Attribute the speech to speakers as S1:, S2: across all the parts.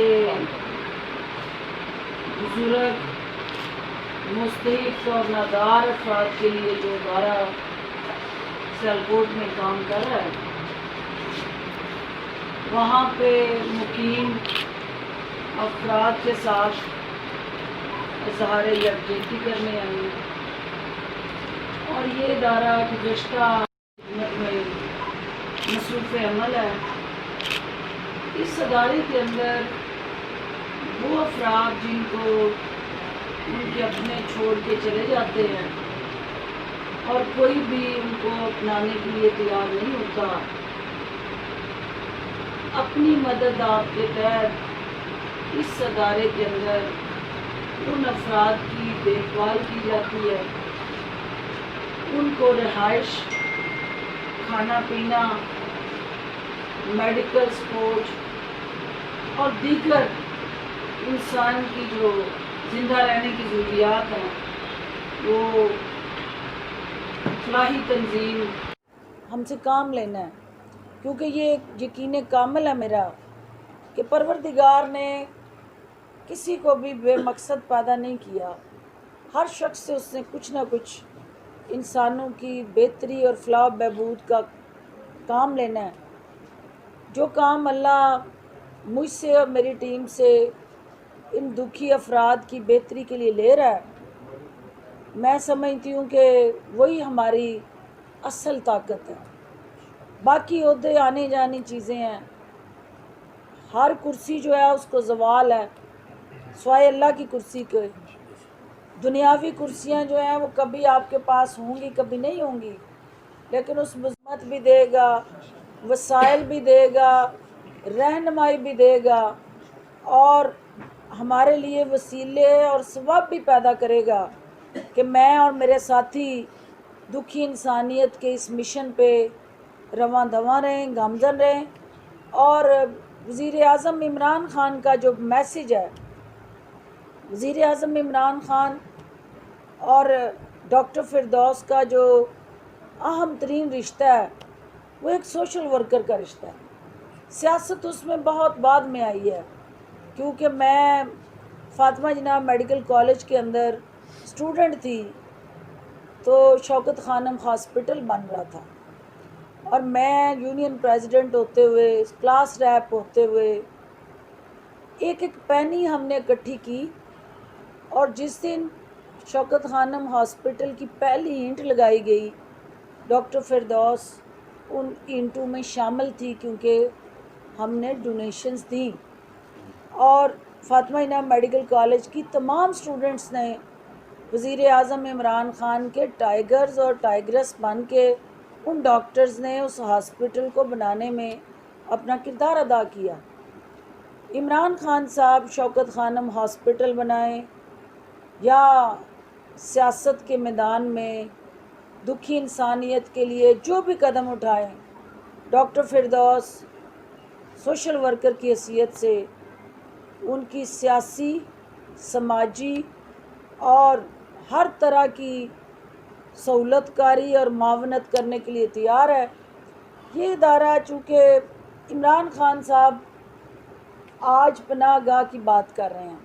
S1: یہ بزرگ مستحق اور نادار افراد کے لیے جو ادارہ سیالکوٹ میں کام کر رہا ہے، وہاں پہ مقیم افراد کے ساتھ اظہار یکجہتی کرنے آئی اور یہ ادارہ گزشتہ خدمت میں مصروف عمل ہے۔ اس ادارے کے اندر وہ افراد جن کو ان کے اپنے چھوڑ کے چلے جاتے ہیں اور کوئی بھی ان کو اپنانے کے لیے تیار نہیں ہوتا، اپنی مدد آپ کے تحت اس ادارے کے اندر ان افراد کی دیکھ بھال کی جاتی ہے، ان کو رہائش، کھانا پینا، میڈیکل سپورٹ اور دیگر انسان کی جو زندہ رہنے کی ضروریات ہیں وہ فلاحی تنظیم ہم سے کام لینا ہے، کیونکہ یہ ایک یقین کامل ہے میرا کہ پروردگار نے کسی کو بھی بے مقصد پیدا نہیں کیا۔ ہر شخص سے اس نے کچھ نہ کچھ انسانوں کی بہتری اور فلاح و بہبود کا کام لینا ہے۔ جو کام اللہ مجھ سے اور میری ٹیم سے ان دکھی افراد کی بہتری کے لیے لے رہا ہے، میں سمجھتی ہوں کہ وہی ہماری اصل طاقت ہے۔ باقی عہدے آنے جانی چیزیں ہیں، ہر کرسی جو ہے اس کو زوال ہے سوائے اللہ کی کرسی کے۔ دنیاوی کرسیاں جو ہیں وہ کبھی آپ کے پاس ہوں گی، کبھی نہیں ہوں گی، لیکن اس مزمت بھی دے گا، وسائل بھی دے گا، رہنمائی بھی دے گا اور ہمارے لیے وسیلے اور سبب بھی پیدا کرے گا کہ میں اور میرے ساتھی دکھی انسانیت کے اس مشن پہ رواں دواں رہیں، گامزن رہیں۔ اور وزیر اعظم عمران خان کا جو میسج ہے، وزیر اعظم عمران خان اور ڈاکٹر فردوس کا جو اہم ترین رشتہ ہے وہ ایک سوشل ورکر کا رشتہ ہے۔ سیاست اس میں بہت بعد میں آئی ہے، کیونکہ میں فاطمہ جناح میڈیکل کالج کے اندر اسٹوڈنٹ تھی تو شوکت خانم ہاسپٹل بن رہا تھا اور میں یونین پریزیڈنٹ ہوتے ہوئے، کلاس ریپ ہوتے ہوئے ایک ایک پینی ہم نے اکٹھی کی، اور جس دن شوکت خانم ہاسپٹل کی پہلی اینٹ لگائی گئی ڈاکٹر فردوس ان اینٹوں میں شامل تھی، کیونکہ ہم نے ڈونیشنز دیں اور فاطمہ جناح میڈیکل کالج کی تمام سٹوڈنٹس نے وزیر اعظم عمران خان کے ٹائیگرز اور ٹائیگرس بن کے ان ڈاکٹرز نے اس ہاسپٹل کو بنانے میں اپنا کردار ادا کیا۔ عمران خان صاحب شوکت خانم ہاسپٹل بنائیں یا سیاست کے میدان میں دکھی انسانیت کے لیے جو بھی قدم اٹھائیں، ڈاکٹر فردوس سوشل ورکر کی حیثیت سے ان کی سیاسی، سماجی اور ہر طرح کی سہولت کاری اور معاونت کرنے کے لیے تیار ہے۔ یہ ادارہ چونکہ عمران خان صاحب آج پناہ گاہ کی بات کر رہے ہیں،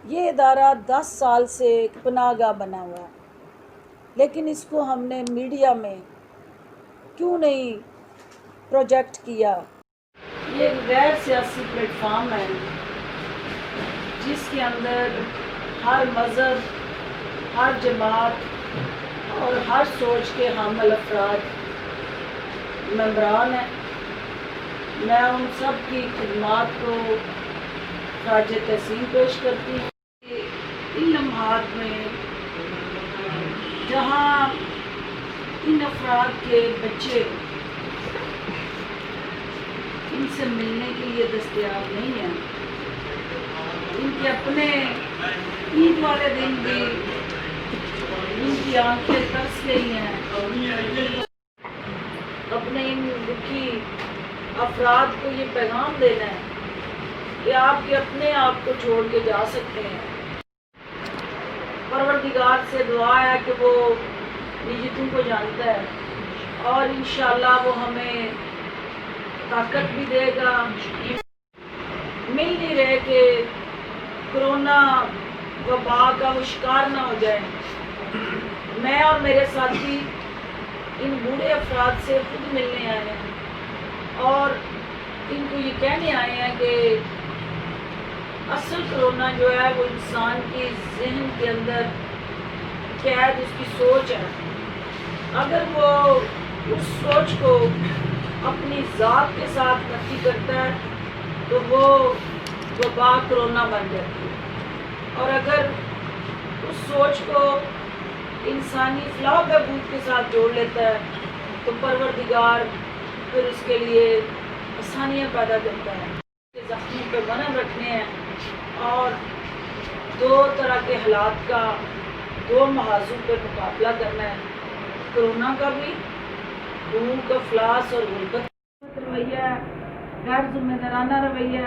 S1: یہ ادارہ 10 سال سے ایک پناہ گاہ بنا ہوا ہے، لیکن اس کو ہم نے میڈیا میں کیوں نہیں پروجیکٹ کیا؟ یہ ایک غیر سیاسی پلیٹ فارم ہے جس کے اندر ہر مذہب، ہر جماعت اور ہر سوچ کے حامل افراد ممبران ہیں۔ میں ان سب کی خدمات کو خراج تحسین پیش کرتی ہوں۔ ان لمحات میں جہاں ان افراد کے بچے ان سے ملنے کے لیے دستیاب نہیں ہیں، ان کے اپنے عید والے دن بھی ان کی آنکھیں ترس گئی ہیں، اپنے ان دکھی افراد کو یہ پیغام دینا ہے کہ آپ کے اپنے آپ کو چھوڑ کے جا سکتے ہیں۔ پروردگار سے دعا ہے کہ وہ نیتوں کو جانتا ہے اور انشاءاللہ وہ ہمیں طاقت بھی دے گا، مل نہیں رہے کہ کرونا وبا کا وہ شکار نہ ہو جائیں۔ میں اور میرے ساتھی ان بوڑھے افراد سے خود ملنے آئے ہیں اور ان کو یہ کہنے آئے ہیں کہ اصل کرونا جو ہے وہ انسان کی ذہن کے اندر قید اس کی سوچ ہے۔ اگر وہ اس سوچ کو اپنی ذات کے ساتھ نفی کرتا ہے تو وہ وبا کرونا بن جاتی ہے، اور اگر اس سوچ کو انسانی فلاح و بہبود کے ساتھ جوڑ لیتا ہے تو پروردگار پھر اس کے لیے آسانیاں پیدا کرتا ہے۔ زخموں پہ مرہم رکھنے ہیں اور دو طرح کے حالات کا دو محاذوں پہ مقابلہ کرنا ہے، کرونا کا بھی، بھوک افلاس اور غربت رویہ، غیر ذمہ دارانہ رویہ،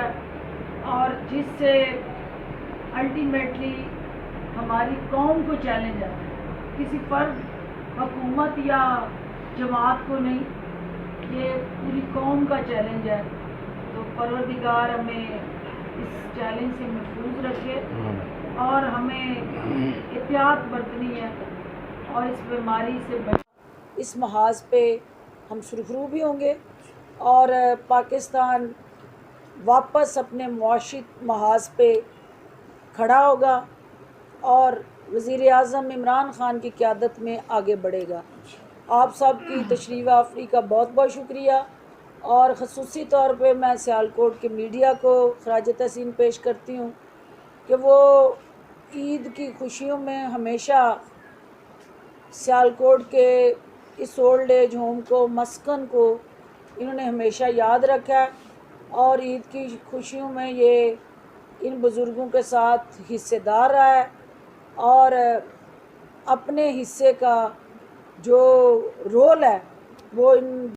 S1: اور جس سے الٹیمیٹلی ہماری قوم کو چیلنج ہے، کسی فرد، حکومت یا جماعت کو نہیں، یہ پوری قوم کا چیلنج ہے۔ تو پروردگار ہمیں اس چیلنج سے محفوظ رکھے اور ہمیں احتیاط برتنی ہے اور اس بیماری سے اس محاذ پہ ہم سرخرو بھی ہوں گے اور پاکستان واپس اپنے معاشی محاذ پہ کھڑا ہوگا اور وزیر اعظم عمران خان کی قیادت میں آگے بڑھے گا۔ آپ سب کی تشریف آوری کا بہت بہت شکریہ، اور خصوصی طور پہ میں سیالکوٹ کے میڈیا کو خراج تحسین پیش کرتی ہوں کہ وہ عید کی خوشیوں میں ہمیشہ سیالکوٹ کے اس اولڈ ایج ہوم کو، مسکن کو انہوں نے ہمیشہ یاد رکھا ہے، اور عید کی خوشیوں میں یہ ان بزرگوں کے ساتھ حصے دار رہا ہے اور اپنے حصے کا جو رول ہے وہ ان